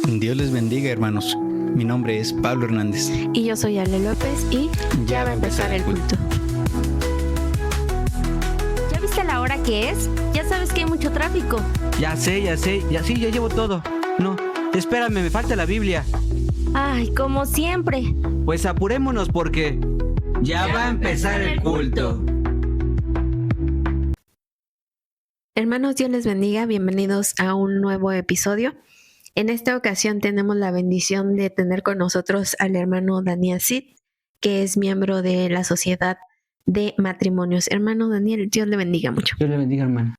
Dios les bendiga, hermanos. Mi nombre es Pablo Hernández. Y yo soy Ale López y ya va a empezar el culto. ¿Ya viste la hora que es? Ya sabes que hay mucho tráfico. Ya llevo todo. No, espérame, me falta la Biblia. Ay, como siempre. Pues apurémonos porque ya va a empezar el culto. Hermanos, Dios les bendiga. Bienvenidos a un nuevo episodio. En esta ocasión tenemos la bendición de tener con nosotros al hermano Daniel Cid, que es miembro de la Sociedad de Matrimonios. Hermano Daniel, Dios le bendiga mucho. Dios le bendiga, hermano.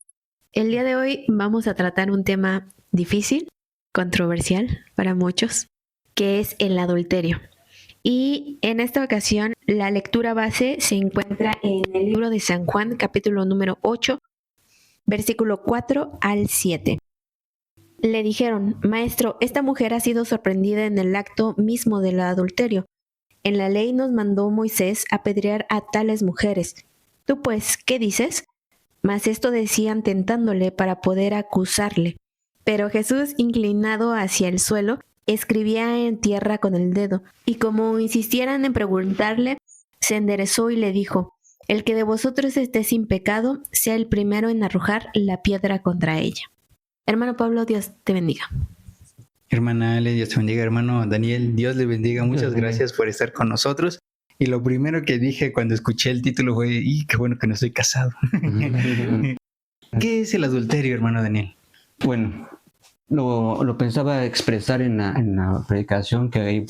El día de hoy vamos a tratar un tema difícil, controversial para muchos, que es el adulterio. Y en esta ocasión la lectura base se encuentra en el libro de San Juan, capítulo número 8, versículo 4 al 7. Le dijeron: Maestro, esta mujer ha sido sorprendida en el acto mismo del adulterio. En la ley nos mandó Moisés apedrear a tales mujeres. Tú pues, ¿qué dices? Mas esto decían tentándole para poder acusarle. Pero Jesús, inclinado hacia el suelo, escribía en tierra con el dedo, y como insistieran en preguntarle, se enderezó y le dijo: El que de vosotros esté sin pecado, sea el primero en arrojar la piedra contra ella. Hermano Pablo, Dios te bendiga. Hermana Ale, Dios te bendiga. Hermano Daniel, Dios le bendiga. Muchas gracias por estar con nosotros. Y lo primero que dije cuando escuché el título fue: qué bueno que no estoy casado! ¿Qué es el adulterio, hermano Daniel? Bueno, lo pensaba expresar en la predicación, que ahí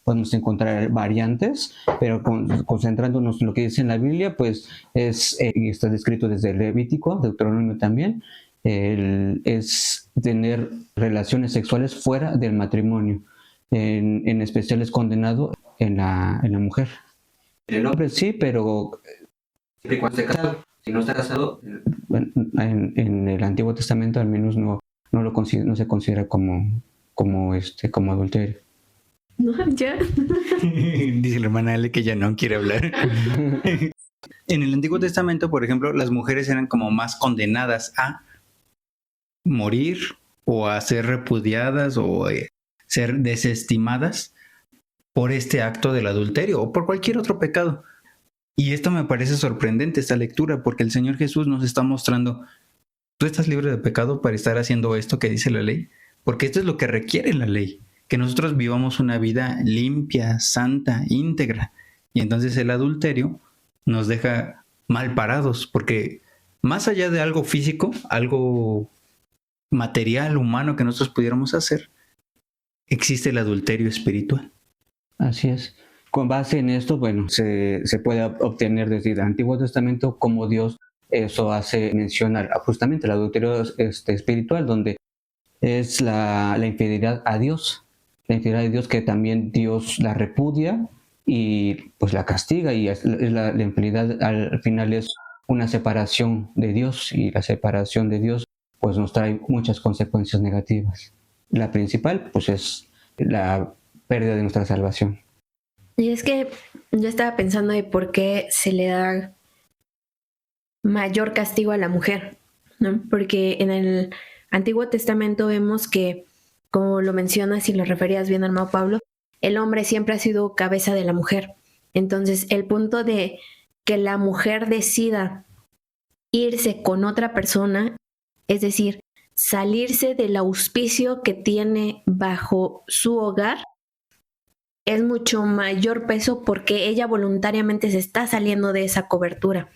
podemos encontrar variantes, pero concentrándonos en lo que dice en la Biblia, pues está descrito desde el Levítico, Deuteronomio también. Es tener relaciones sexuales fuera del matrimonio. En especial es condenado en la mujer. El hombre sí, pero siempre y cuando esté casado. Si no está casado, en el Antiguo Testamento al menos no se considera como adulterio. No, ya. Dice la hermana Ale que ya no quiere hablar. En el Antiguo Testamento, por ejemplo, las mujeres eran como más condenadas a morir o a ser repudiadas o ser desestimadas por este acto del adulterio o por cualquier otro pecado. Y esto me parece sorprendente, esta lectura, porque el Señor Jesús nos está mostrando: tú estás libre de pecado para estar haciendo esto que dice la ley, porque esto es lo que requiere la ley, que nosotros vivamos una vida limpia, santa, íntegra. Y entonces el adulterio nos deja mal parados, porque más allá de algo físico, algo material, humano que nosotros pudiéramos hacer, existe el adulterio espiritual. Así es. Con base en esto, bueno, se puede obtener desde el Antiguo Testamento cómo Dios eso hace mención justamente al adulterio espiritual, donde es la infidelidad a Dios. La infidelidad de Dios, que también Dios la repudia y pues la castiga, y la infidelidad al final es una separación de Dios, y la separación de Dios pues nos trae muchas consecuencias negativas. La principal pues es la pérdida de nuestra salvación. Y es que yo estaba pensando de por qué se le da mayor castigo a la mujer, ¿no? Porque en el Antiguo Testamento vemos que, como lo mencionas y lo referías bien, hermano Pablo, el hombre siempre ha sido cabeza de la mujer. Entonces, el punto de que la mujer decida irse con otra persona, es decir, salirse del auspicio que tiene bajo su hogar, es mucho mayor peso, porque ella voluntariamente se está saliendo de esa cobertura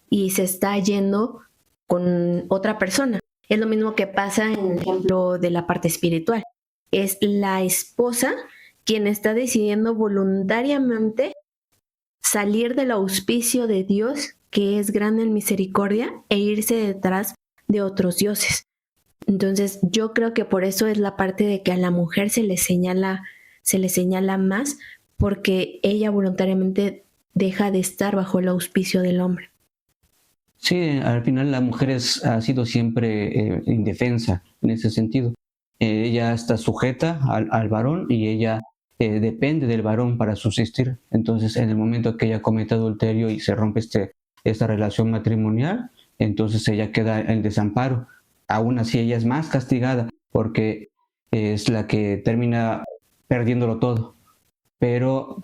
y se está yendo con otra persona. Es lo mismo que pasa en el ejemplo de la parte espiritual. Es la esposa quien está decidiendo voluntariamente salir del auspicio de Dios, que es grande en misericordia, e irse detrás de otros dioses. Entonces, yo creo que por eso es la parte de que a la mujer se le señala más, porque ella voluntariamente deja de estar bajo el auspicio del hombre. Sí, al final la mujer ha sido siempre indefensa en ese sentido. Ella está sujeta al varón, y ella depende del varón para subsistir. Entonces, en el momento que ella comete adulterio y se rompe esta relación matrimonial, entonces ella queda en desamparo. Aún así, ella es más castigada, porque es la que termina perdiéndolo todo. Pero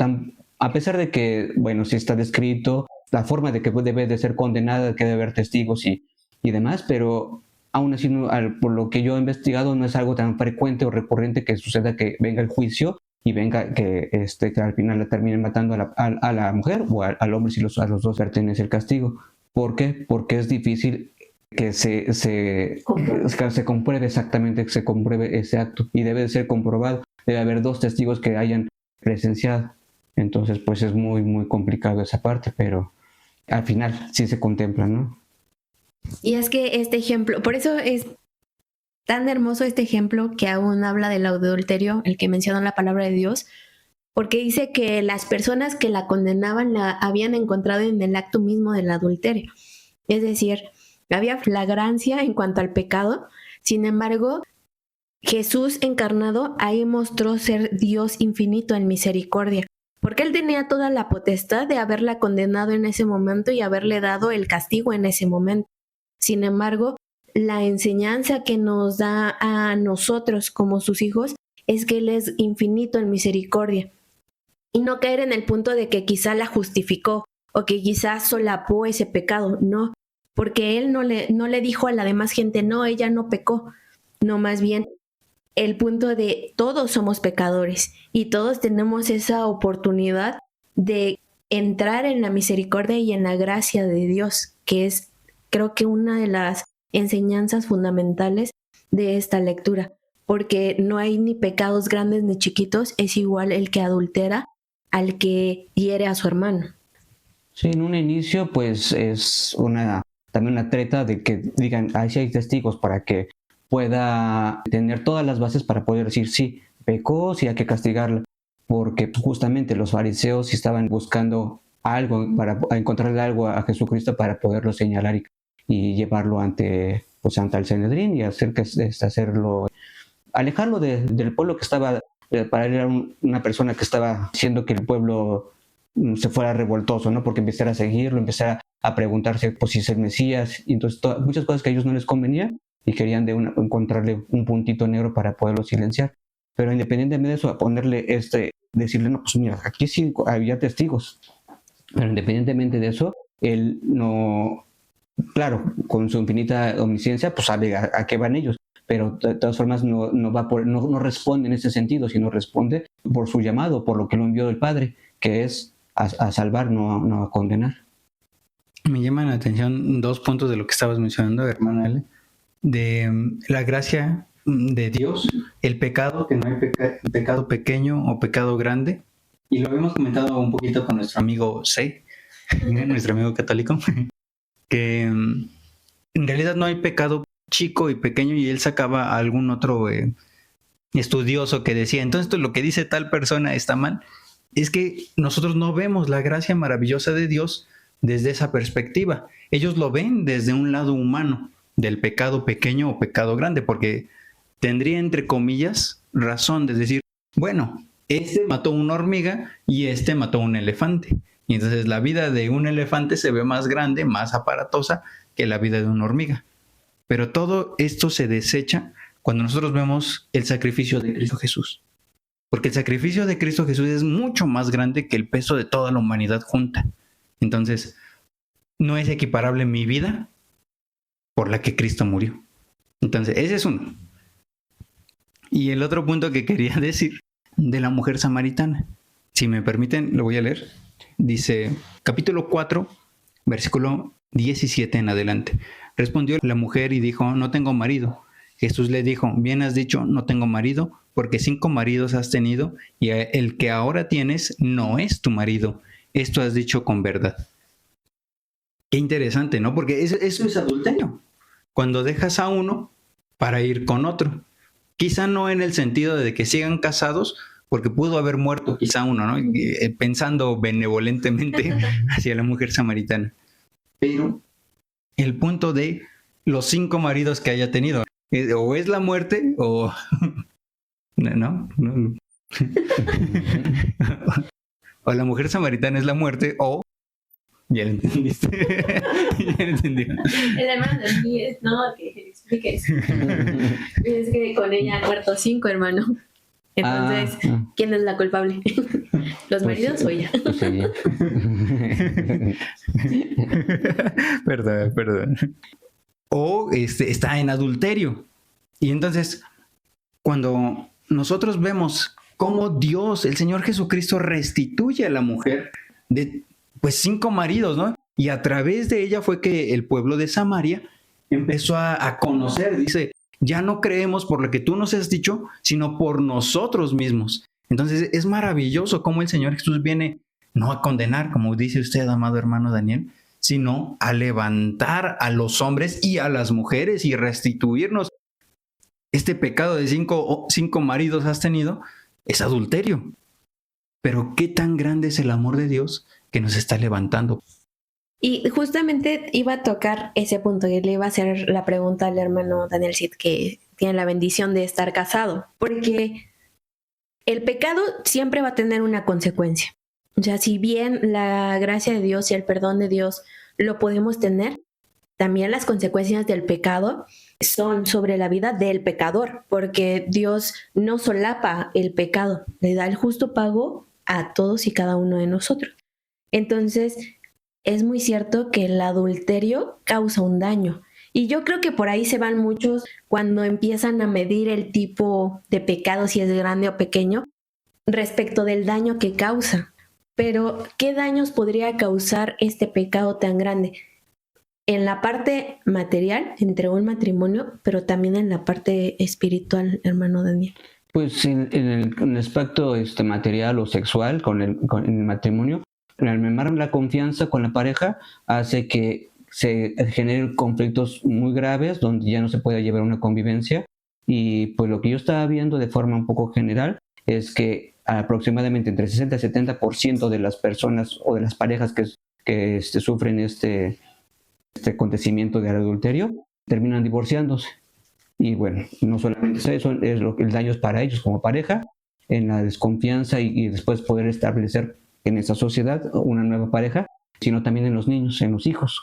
a pesar de que, bueno, sí está descrito la forma de que debe de ser condenada, que debe haber testigos y demás, pero aún así, por lo que yo he investigado, no es algo tan frecuente o recurrente que suceda que venga el juicio y venga que al final la terminen matando a la mujer o al hombre si a los dos pertenece el castigo. ¿Por qué? Porque es difícil que se compruebe exactamente, que se compruebe ese acto, y debe de ser comprobado. Debe haber 2 testigos que hayan presenciado. Entonces, pues es muy, muy complicado esa parte, pero al final sí se contempla, ¿no? Y es que este ejemplo, por eso es tan hermoso este ejemplo que aún habla del adulterio, el que menciona la palabra de Dios, porque dice que las personas que la condenaban la habían encontrado en el acto mismo del adulterio. Es decir, había flagrancia en cuanto al pecado. Sin embargo, Jesús encarnado ahí mostró ser Dios infinito en misericordia, porque él tenía toda la potestad de haberla condenado en ese momento y haberle dado el castigo en ese momento. Sin embargo, la enseñanza que nos da a nosotros como sus hijos es que él es infinito en misericordia, y no caer en el punto de que quizá la justificó o que quizá solapó ese pecado. No, porque él no le dijo a la demás gente, no, ella no pecó. No, más bien el punto de todos somos pecadores y todos tenemos esa oportunidad de entrar en la misericordia y en la gracia de Dios, que es, creo que, una de las enseñanzas fundamentales de esta lectura, porque no hay ni pecados grandes ni chiquitos, es igual el que adultera al que hiere a su hermano. Sí, en un inicio pues es también una treta de que digan, sí hay testigos, para que pueda tener todas las bases para poder decir sí, pecó, sí hay que castigarla, porque justamente los fariseos estaban buscando algo, para encontrarle algo a Jesucristo para poderlo señalar y llevarlo ante el Sanedrín y hacerlo, alejarlo del pueblo que estaba, para él era una persona que estaba haciendo que el pueblo se fuera revoltoso, ¿no? Porque empezara a seguirlo, empezara a preguntarse pues, si es el Mesías, y entonces muchas cosas que a ellos no les convenían y querían encontrarle un puntito negro para poderlo silenciar. Pero independientemente de eso, decirle, no, pues mira, aquí sí había testigos, pero independientemente de eso, él no, claro, con su infinita omnisciencia, pues sabe a qué van ellos, pero de todas formas no responde en ese sentido, sino responde por su llamado, por lo que lo envió el Padre, que es a salvar, no a condenar. Me llaman la atención 2 puntos de lo que estabas mencionando, hermana Ale, de la gracia de Dios, el pecado, que no hay pecado pequeño o pecado grande, y lo habíamos comentado un poquito con nuestro amigo C, nuestro amigo católico, que en realidad no hay pecado chico y pequeño, y él sacaba a algún otro estudioso que decía, entonces lo que dice tal persona está mal. Es que nosotros no vemos la gracia maravillosa de Dios desde esa perspectiva. Ellos lo ven desde un lado humano, del pecado pequeño o pecado grande, porque tendría, entre comillas, razón de decir, bueno, este mató una hormiga y este mató un elefante. Y entonces la vida de un elefante se ve más grande, más aparatosa que la vida de una hormiga. Pero todo esto se desecha cuando nosotros vemos el sacrificio de Cristo Jesús. Porque el sacrificio de Cristo Jesús es mucho más grande que el peso de toda la humanidad junta. Entonces, no es equiparable mi vida por la que Cristo murió. Entonces, ese es uno. Y el otro punto que quería decir de la mujer samaritana, si me permiten, lo voy a leer. Dice, capítulo 4, versículo 17 en adelante. Respondió la mujer y dijo, no tengo marido. Jesús le dijo, bien has dicho, no tengo marido, porque 5 maridos has tenido, y el que ahora tienes no es tu marido. Esto has dicho con verdad. Qué interesante, ¿no? Porque eso es adulterio. Cuando dejas a uno para ir con otro. Quizá no en el sentido de que sigan casados, porque pudo haber muerto quizá uno, ¿no? Pensando benevolentemente hacia la mujer samaritana. Pero el punto de los 5 maridos que haya tenido, o es la muerte o... ¿No? O la mujer samaritana es la muerte, o Ya lo entendiste. Ya lo entendió. El hermano de mí es, no, que explique eso. Es que con ella han muerto 5 hermanos. Entonces, ¿quién es la culpable? ¿Los maridos o ella? Pues ella. Perdón. O está en adulterio. Y entonces, cuando nosotros vemos cómo Dios, el Señor Jesucristo, restituye a la mujer de, pues, 5 maridos, ¿no? Y a través de ella fue que el pueblo de Samaria empezó a conocer, dice, ya no creemos por lo que tú nos has dicho, sino por nosotros mismos. Entonces es maravilloso cómo el Señor Jesús viene no a condenar, como dice usted, amado hermano Daniel, sino a levantar a los hombres y a las mujeres y restituirnos. Este pecado de 5 maridos has tenido es adulterio. Pero qué tan grande es el amor de Dios que nos está levantando. Y justamente iba a tocar ese punto y le iba a hacer la pregunta al hermano Daniel Cid, que tiene la bendición de estar casado, porque el pecado siempre va a tener una consecuencia. O sea, si bien la gracia de Dios y el perdón de Dios lo podemos tener, también las consecuencias del pecado son sobre la vida del pecador, porque Dios no solapa el pecado, le da el justo pago a todos y cada uno de nosotros. Entonces, es muy cierto que el adulterio causa un daño. Y yo creo que por ahí se van muchos cuando empiezan a medir el tipo de pecado, si es grande o pequeño, respecto del daño que causa. Pero, ¿qué daños podría causar este pecado tan grande? En la parte material, entre un matrimonio, pero también en la parte espiritual, hermano Daniel. Pues en el aspecto material o sexual con el matrimonio, al mermar la confianza con la pareja hace que se generen conflictos muy graves donde ya no se puede llevar una convivencia. Y pues lo que yo estaba viendo de forma un poco general es que aproximadamente entre 60 y 70% de las personas o de las parejas que sufren este acontecimiento del adulterio terminan divorciándose. Y bueno, no solamente eso, el daño es para ellos como pareja, en la desconfianza y después poder establecer en esa sociedad una nueva pareja, sino también en los niños, en los hijos.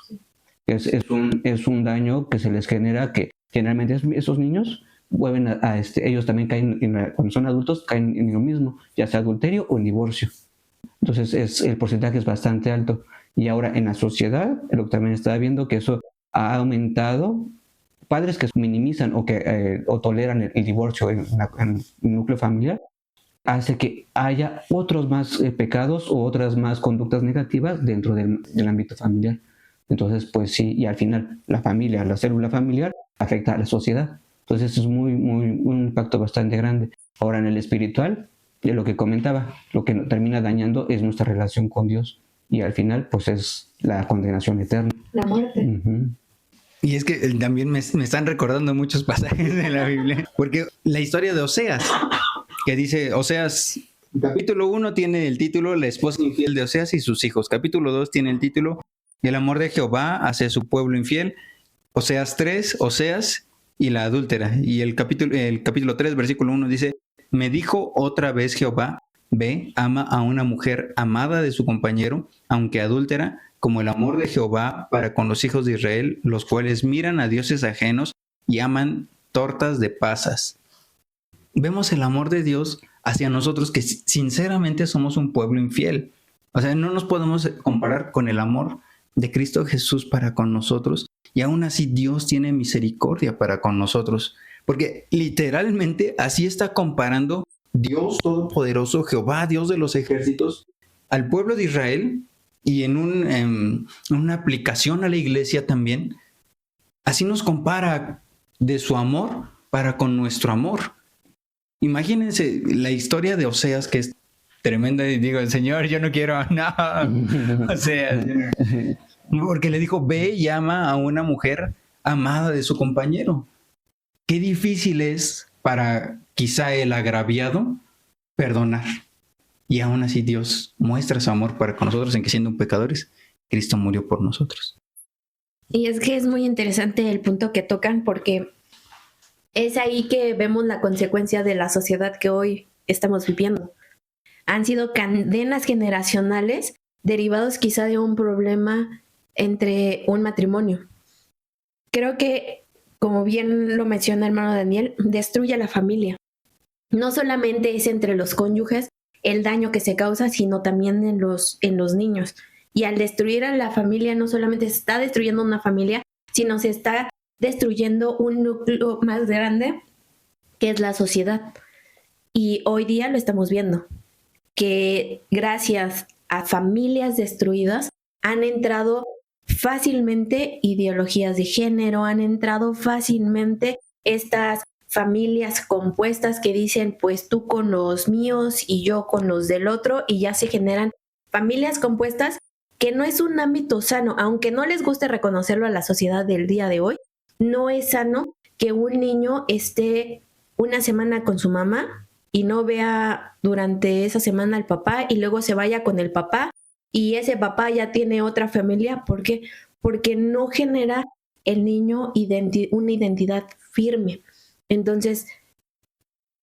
Es un daño que se les genera, que generalmente esos niños vuelven ellos también caen, cuando son adultos, caen en lo mismo, ya sea adulterio o en divorcio. Entonces el porcentaje es bastante alto. Y ahora en la sociedad, lo que también estaba viendo, que eso ha aumentado, padres que minimizan o toleran el divorcio en el núcleo familiar, hace que haya otros más pecados o otras más conductas negativas dentro del ámbito familiar. Entonces, pues sí, y al final la célula familiar afecta a la sociedad. Entonces es un impacto bastante grande. Ahora en el espiritual, de lo que comentaba, lo que termina dañando es nuestra relación con Dios. Y al final, pues es la condenación eterna. La muerte. Uh-huh. Y es que también me están recordando muchos pasajes de la Biblia. Porque la historia de Oseas, que dice, Oseas, capítulo 1 tiene el título La esposa infiel de Oseas y sus hijos. Capítulo 2 tiene el título El amor de Jehová hacia su pueblo infiel. Oseas 3, Oseas y la adúltera. Y el capítulo 3, versículo 1 dice, me dijo otra vez Jehová, ve, ama a una mujer amada de su compañero, aunque adúltera, como el amor de Jehová para con los hijos de Israel, los cuales miran a dioses ajenos y aman tortas de pasas. Vemos el amor de Dios hacia nosotros, que sinceramente somos un pueblo infiel. O sea, no nos podemos comparar con el amor de Cristo Jesús para con nosotros, y aún así Dios tiene misericordia para con nosotros, porque literalmente así está comparando Dios Todopoderoso, Jehová, Dios de los ejércitos, al pueblo de Israel, y en una aplicación a la iglesia también, así nos compara de su amor para con nuestro amor. Imagínense la historia de Oseas, que es tremenda, y digo, Señor, yo no quiero nada. Oseas, porque le dijo, ve y ama a una mujer amada de su compañero. Qué difícil es para quizá el agraviado perdonar. Y aún así Dios muestra su amor para con nosotros, en que siendo pecadores, Cristo murió por nosotros. Y es que es muy interesante el punto que tocan, porque es ahí que vemos la consecuencia de la sociedad que hoy estamos viviendo. Han sido cadenas generacionales derivados quizá de un problema entre un matrimonio. Creo que, como bien lo menciona el hermano Daniel, destruye a la familia. No solamente es entre los cónyuges el daño que se causa, sino también en los niños. Y al destruir a la familia, no solamente se está destruyendo una familia, sino se está destruyendo un núcleo más grande, que es la sociedad. Y hoy día lo estamos viendo, que gracias a familias destruidas han entrado fácilmente ideologías de género, han entrado fácilmente estas familias compuestas que dicen, pues tú con los míos y yo con los del otro, y ya se generan familias compuestas que no es un ámbito sano, aunque no les guste reconocerlo a la sociedad del día de hoy. No es sano que un niño esté una semana con su mamá y no vea durante esa semana al papá y luego se vaya con el papá y ese papá ya tiene otra familia. ¿Por qué? Porque no genera el niño una identidad firme. Entonces,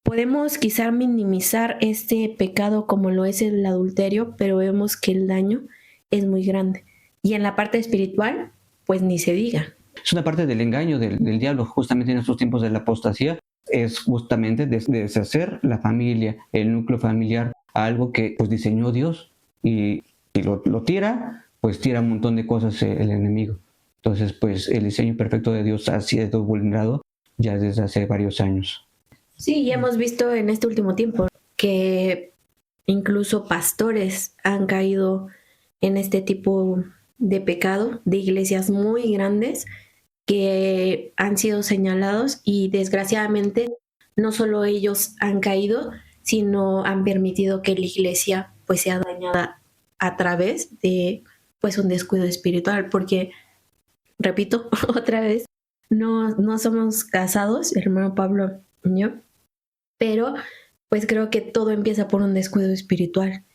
podemos quizá minimizar este pecado como lo es el adulterio, pero vemos que el daño es muy grande. Y en la parte espiritual, pues ni se diga. Es una parte del engaño del diablo, justamente en estos tiempos de la apostasía, es justamente deshacer la familia, el núcleo familiar, algo que pues diseñó Dios, y si lo tira, pues tira un montón de cosas el enemigo. Entonces, pues el diseño perfecto de Dios ha sido vulnerado ya desde hace varios años. Sí, y hemos visto en este último tiempo que incluso pastores han caído en este tipo de pecado, de iglesias muy grandes que han sido señalados, y desgraciadamente no solo ellos han caído, sino han permitido que la iglesia pues sea dañada a través de pues un descuido espiritual, porque repito otra vez, no somos casados, el hermano Pablo y yo, pero pues creo que todo empieza por un descuido espiritual.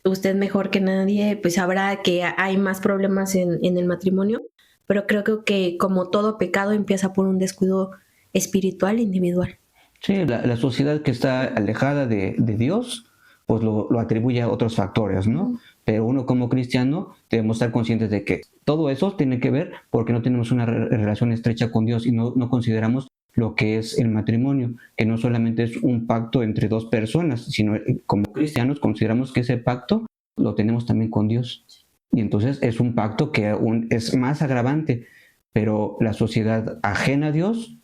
Usted mejor que nadie pues sabrá que hay más problemas en el matrimonio, pero creo que como todo pecado empieza por un descuido espiritual individual. Sí, la sociedad que está alejada de Dios, pues lo atribuye a otros factores, ¿no? Pero uno como cristiano debemos estar conscientes de que todo eso tiene que ver porque no tenemos una relación estrecha con Dios y no consideramos lo que es el matrimonio, que no solamente es un pacto entre dos personas, sino como cristianos consideramos que ese pacto lo tenemos también con Dios. Y entonces es un pacto que aún es más agravante, pero la sociedad ajena a Dios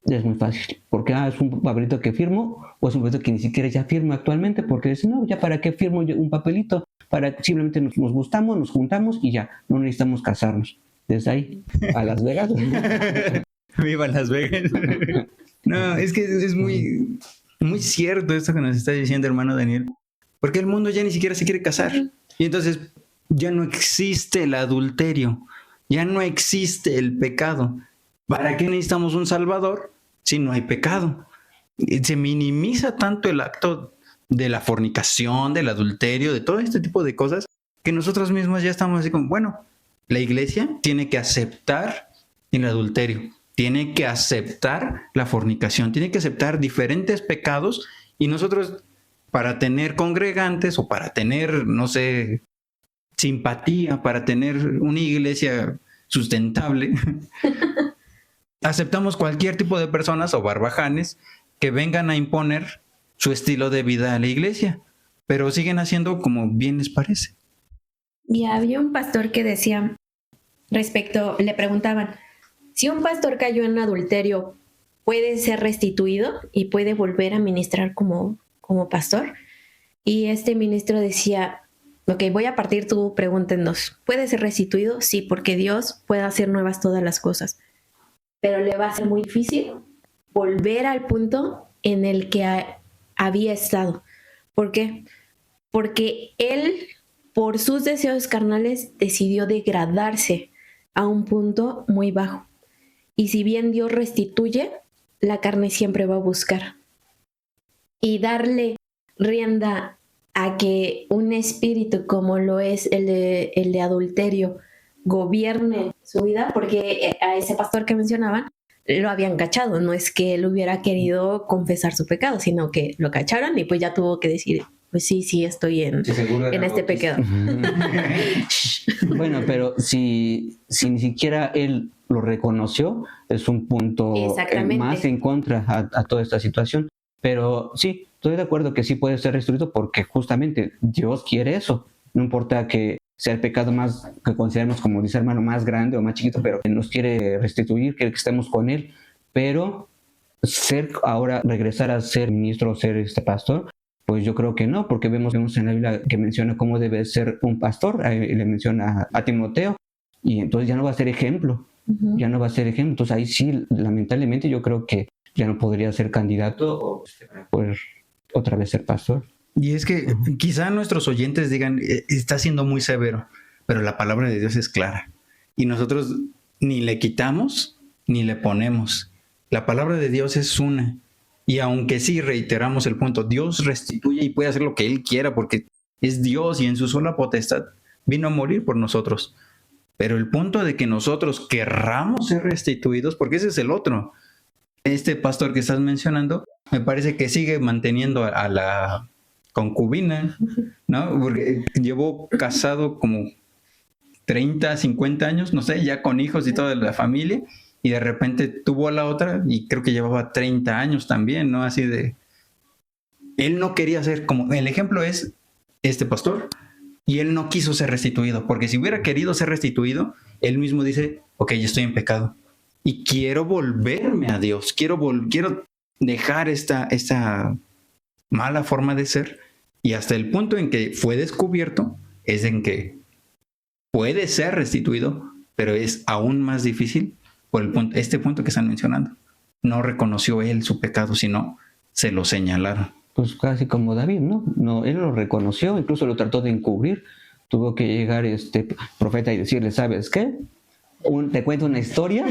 es muy fácil, porque es un papelito que firmo, o es un papelito que ni siquiera ya firmo actualmente, porque dicen, no, ya para qué firmo yo un papelito, para simplemente nos gustamos, nos juntamos y ya, no necesitamos casarnos. Desde ahí a Las Vegas. Viva Las Vegas. No, es que es muy, muy cierto esto que nos está diciendo hermano Daniel, porque el mundo ya ni siquiera se quiere casar. Y entonces ya no existe el adulterio, ya no existe el pecado. ¿Para qué necesitamos un salvador si no hay pecado? Se minimiza tanto el acto de la fornicación, del adulterio, de todo este tipo de cosas, que nosotros mismos ya estamos así como, bueno, la iglesia tiene que aceptar el adulterio, tiene que aceptar la fornicación, tiene que aceptar diferentes pecados, y nosotros, para tener congregantes o para tener, no sé, simpatía, para tener una iglesia sustentable, aceptamos cualquier tipo de personas o barbajanes que vengan a imponer su estilo de vida a la iglesia, pero siguen haciendo como bien les parece. Y había un pastor que decía, le preguntaban, si un pastor cayó en adulterio, ¿puede ser restituido y puede volver a ministrar como pastor? Y este ministro decía, ok, voy a partir tu pregunta en dos. ¿Puede ser restituido? Sí, porque Dios puede hacer nuevas todas las cosas. Pero le va a ser muy difícil volver al punto en el que había estado. ¿Por qué? Porque él, por sus deseos carnales, decidió degradarse a un punto muy bajo. Y si bien Dios restituye, la carne siempre va a buscar. Y darle rienda a que un espíritu como lo es el de adulterio gobierne su vida, porque a ese pastor que mencionaban lo habían cachado, no es que él hubiera querido confesar su pecado, sino que lo cacharon y pues ya tuvo que decir, pues sí estoy en este pecado. Bueno, pero si ni siquiera él lo reconoció, es un punto más en contra a toda esta situación. Pero sí, estoy de acuerdo que sí puede ser restituido porque justamente Dios quiere eso. No importa que sea el pecado más que consideramos, como dice hermano, más grande o más chiquito, pero Él nos quiere restituir, quiere que estemos con Él. Pero regresar a ser ministro o ser pastor, pues yo creo que no, porque vemos en la Biblia que menciona cómo debe ser un pastor, le menciona a Timoteo, y entonces ya no va a ser ejemplo, ya no va a ser ejemplo. Entonces ahí sí, lamentablemente yo creo que ya no podría ser candidato o poder otra vez ser pastor. Y es que quizá nuestros oyentes digan, está siendo muy severo, pero la palabra de Dios es clara. Y nosotros ni le quitamos ni le ponemos. La palabra de Dios es una. Y aunque sí reiteramos el punto, Dios restituye y puede hacer lo que Él quiera porque es Dios y en su sola potestad vino a morir por nosotros. Pero el punto de que nosotros querramos ser restituidos, porque ese es el otro. Este pastor que estás mencionando, me parece que sigue manteniendo a la concubina, ¿no? Porque llevó casado como 30, 50 años, no sé, ya con hijos y toda la familia, y de repente tuvo a la otra y creo que llevaba 30 años también, ¿no? Así de... Él no quería ser como... El ejemplo es este pastor, y él no quiso ser restituido, porque si hubiera querido ser restituido, él mismo dice, ok, yo estoy en pecado. Y quiero volverme a Dios, quiero dejar esta mala forma de ser. Y hasta el punto en que fue descubierto es en que puede ser restituido, pero es aún más difícil por este punto que están mencionando. No reconoció él su pecado, sino se lo señalaron. Pues casi como David, ¿no? Él lo reconoció, incluso lo trató de encubrir. Tuvo que llegar este profeta y decirle, ¿sabes qué? Te cuento una historia,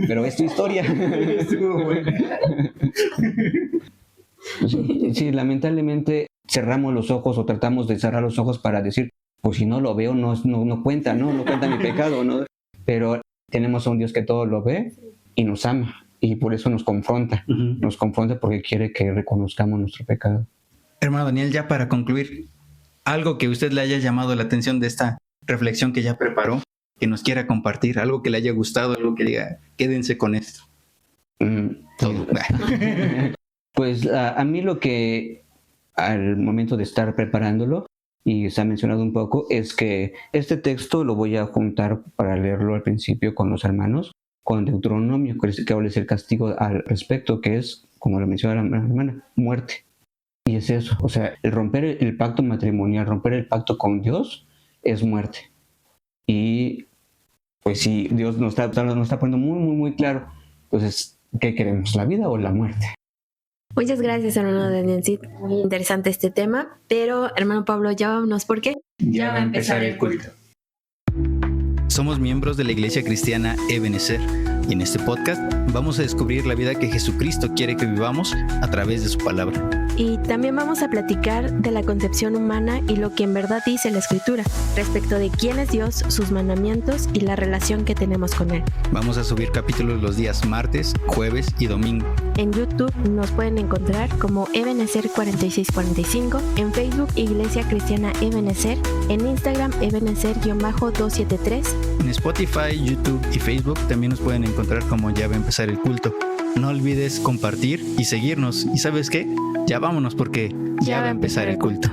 pero es tu historia. Sí, lamentablemente cerramos los ojos o tratamos de cerrar los ojos para decir, pues si no lo veo, no cuenta, no cuenta mi pecado, ¿no? Pero tenemos a un Dios que todo lo ve y nos ama, y por eso nos confronta. Nos confronta porque quiere que reconozcamos nuestro pecado. Hermano Daniel, ya para concluir, algo que usted le haya llamado la atención de esta reflexión que ya preparó, que nos quiera compartir, algo que le haya gustado, algo que diga, quédense con esto. Todo. Pues a mí lo que al momento de estar preparándolo, y se ha mencionado un poco, es que este texto lo voy a juntar para leerlo al principio con los hermanos, con Deuteronomio, que habla del castigo al respecto, que es, como lo menciona la hermana, muerte. Y es eso, o sea, el romper el pacto matrimonial, romper el pacto con Dios, es muerte. Y pues si Dios nos está poniendo muy, muy, muy claro, entonces, ¿qué queremos, la vida o la muerte? Muchas gracias, hermano Daniel. Sí, muy interesante este tema, pero hermano Pablo, ya vámonos, ¿por qué? Ya va a empezar el culto. Somos miembros de la Iglesia Cristiana Ebenezer, y en este podcast vamos a descubrir la vida que Jesucristo quiere que vivamos a través de su palabra. Y también vamos a platicar de la concepción humana y lo que en verdad dice la Escritura respecto de quién es Dios, sus mandamientos y la relación que tenemos con Él. Vamos a subir capítulos los días martes, jueves y domingo. En YouTube nos pueden encontrar como Ebenezer 4645, en Facebook Iglesia Cristiana Ebenezer, en Instagram Ebenezer-273. En Spotify, YouTube y Facebook también nos pueden encontrar como Ya va a empezar el culto. No olvides compartir y seguirnos. ¿Y sabes qué? Ya vámonos porque ya va a empezar el culto.